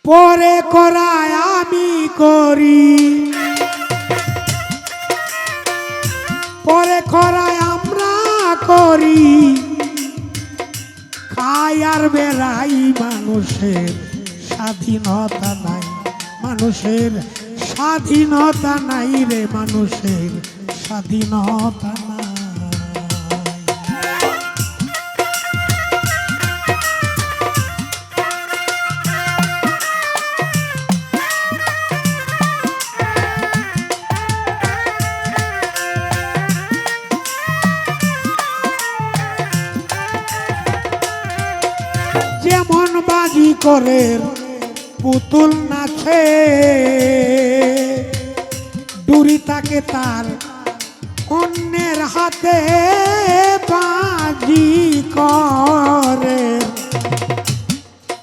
পরে করায় আমি করি, পরে করায় আমরা করি, খাই আর বেড়াই। মানুষের স্বাধীনতা নাই, মানুষের স্বাধীনতা নাই রে, মানুষের স্বাধীনতা নাই। যেমন বাজি করে পুতুল নাচে, ডুরি তাকে তার অন্যের হাতে বাজি করে,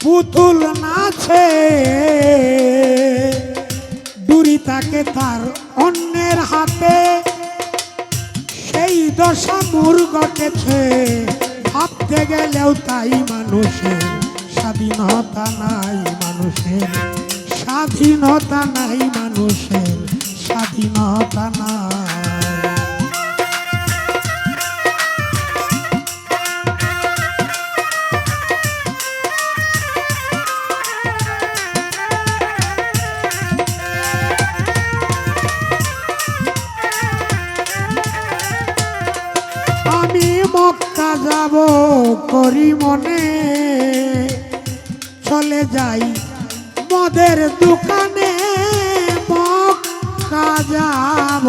পুতুল নাচে, ডুরি তাকে তার অন্যের হাতে। সেই দশা মোর ঘটেছে, ভাবতে গেলেও তাই। মানুষের স্বাধীনতা নাই, মানুষের স্বাধীনতা নাই, মানুষের স্বাধীনতা নাই। আমি মক্কা যাব করি মনে, চলে যাই মদের দোকানে। মক্কা যাব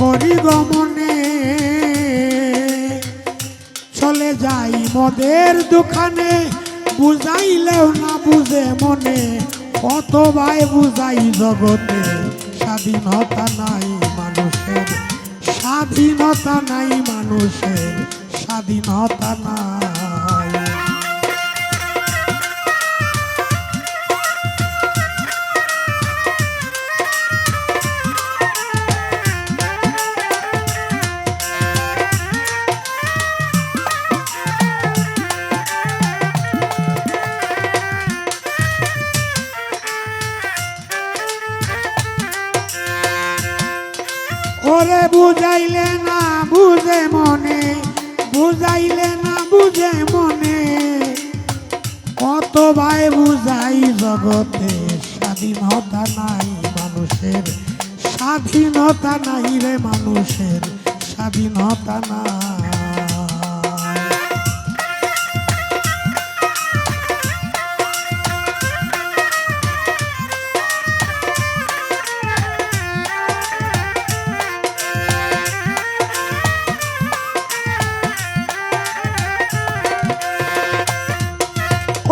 করি গমনে, চলে যাই মদের দোকানে। বুঝাইলেও না বুঝে মনে, কত ভাই বুঝাই জগতে। স্বাধীনতা নাই মানুষের, স্বাধীনতা নাই মানুষের, স্বাধীনতা নাই। ওরে বুঝাইলে না বুঝে মনে, বুঝাইলে না বুঝে মনে, কত ভাই বুঝাই জগতে। স্বাধীনতা নাই মানুষের, স্বাধীনতা নাই রে, মানুষের স্বাধীনতা নাই।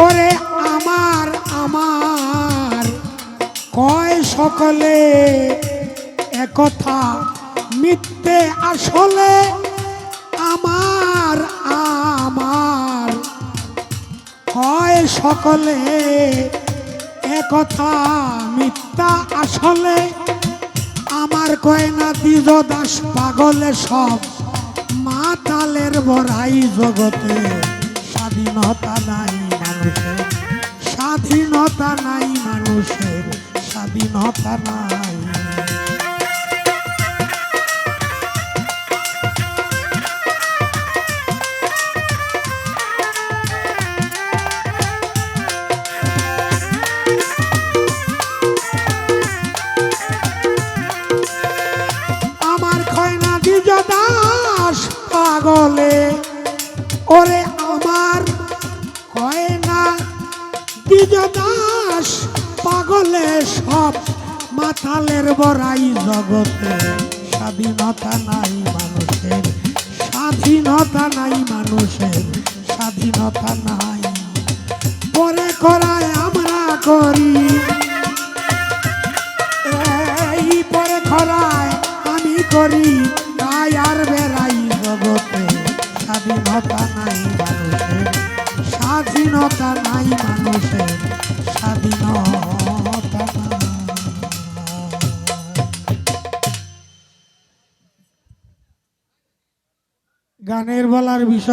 ওরে আমার আমার কয় সকলে, একথা মিথ্যে আসলে। আমার আমার কয় সকলে, একথা মিথ্যা আসলে। আমার কয় না দ্বিজ দাস পাগলে সব, মাতালের বড়াই জগতে। স্বাধীনতা নাই মানুষের, স্বাধীনতা নাই মানুষের, স্বাধীনতা নাই। আমার কয় না দ্বিজ দাস পাগলে, ওরে আমার কয় না দ্বিজ দাস পাগলে সব, মাতালের বড়াই জগতে। স্বাধীনতা নাই মানুষের, স্বাধীনতা নাই মানুষের, স্বাধীনতা নাই। পরে করায় আমরা করি, এই পরে করায় আমি করি, তাই আর বেড়াই জগতে। স্বাধীনতা নাই মানুষের, স্বাধীনতা নাই মানুষের, স্বাধীনতা নাই। গানের বলার বিষয়।